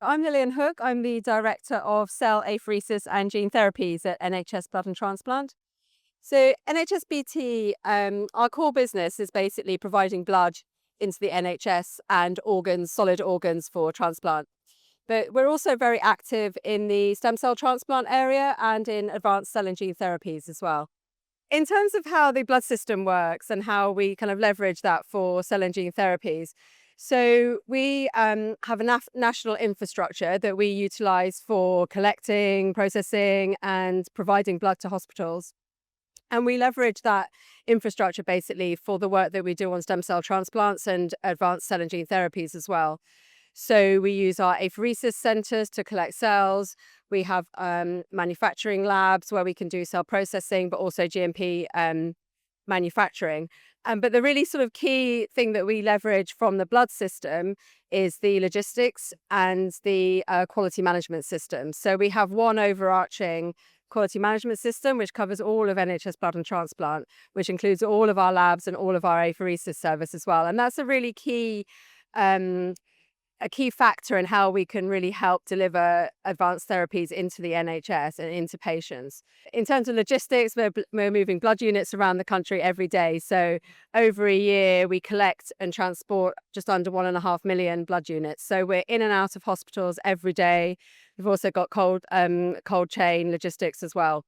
I'm Lilian Hook. I'm the Director of Cell Apheresis and Gene Therapies at NHS Blood and Transplant. So NHSBT, our core business is basically providing blood into the NHS and organs, solid organs for transplant. But we're also very active in the stem cell transplant area and in advanced cell and gene therapies as well. In terms of how the blood system works and how we kind of leverage that for cell and gene therapies, so we have a national infrastructure that we utilise for collecting, processing and providing blood to hospitals. And we leverage that infrastructure basically for the work that we do on stem cell transplants and advanced cell and gene therapies as well. So we use our apheresis centres to collect cells. We have manufacturing labs where we can do cell processing, but also GMP manufacturing. But the really sort of key thing that we leverage from the blood system is the logistics and the quality management system. So we have one overarching quality management system, which covers all of NHS Blood and Transplant, which includes all of our labs and all of our apheresis service as well. And that's a really key a key factor in how we can really help deliver advanced therapies into the NHS and into patients. In terms of logistics, we're moving blood units around the country every day. So over a year, we collect and transport just under 1.5 million blood units. So we're in and out of hospitals every day. We've also got cold chain logistics as well.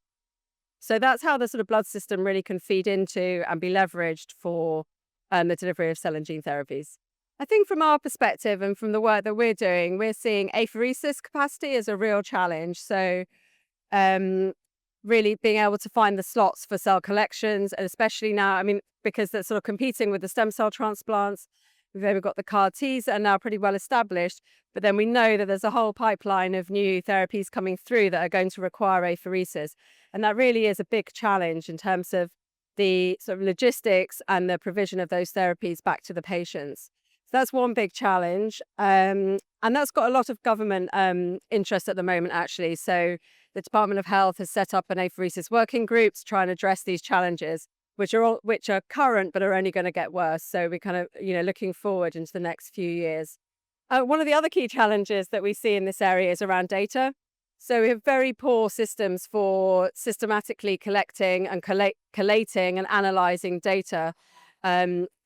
So that's how the sort of blood system really can feed into and be leveraged for the delivery of cell and gene therapies. I think from our perspective and from the work that we're doing, we're seeing apheresis capacity as a real challenge. So really being able to find the slots for cell collections, and especially now, because they're sort of competing with the stem cell transplants. We've got the CAR Ts that are now pretty well established, but then we know that there's a whole pipeline of new therapies coming through that are going to require apheresis. And that really is a big challenge in terms of the sort of logistics and the provision of those therapies back to the patients. That's one big challenge. And that's got a lot of government interest at the moment, actually. So the Department of Health has set up an apheresis working group to try and address these challenges, which are current, but are only going to get worse. So we're kind of, looking forward into the next few years. One of the other key challenges that we see in this area is around data. So we have very poor systems for systematically collecting and collating and analysing data.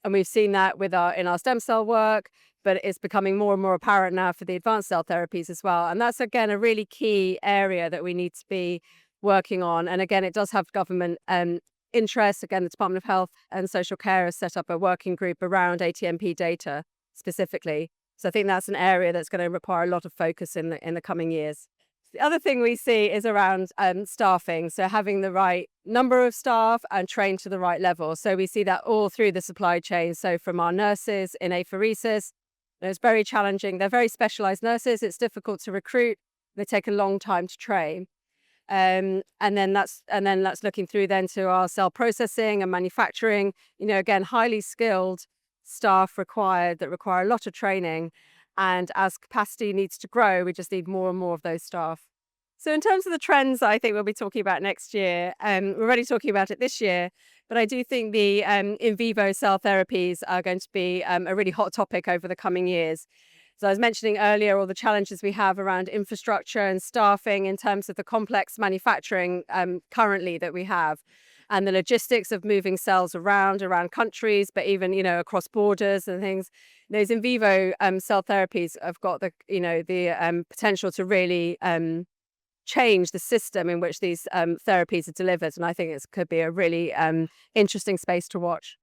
And we've seen that in our stem cell work, but it's becoming more and more apparent now for the advanced cell therapies as well. And that's, again, a really key area that we need to be working on. And again, it does have government interest. Again, the Department of Health and Social Care has set up a working group around ATMP data specifically. So I think that's an area that's going to require a lot of focus in the coming years. The other thing we see is around staffing, so having the right number of staff and trained to the right level. So we see that all through the supply chain. So from our nurses in apheresis, it's very challenging. They're very specialised nurses. It's difficult to recruit. They take a long time to train. And then that's looking through then to our cell processing and manufacturing. Again, highly skilled staff required that require a lot of training. And as capacity needs to grow, we just need more and more of those staff. So in terms of the trends I think we'll be talking about next year, we're already talking about it this year, but I do think the in vivo cell therapies are going to be a really hot topic over the coming years. So I was mentioning earlier all the challenges we have around infrastructure and staffing in terms of the complex manufacturing currently that we have, and the logistics of moving cells around countries, but even, across borders and things. Those in vivo cell therapies have got the potential to really change the system in which these therapies are delivered. And I think it could be a really interesting space to watch.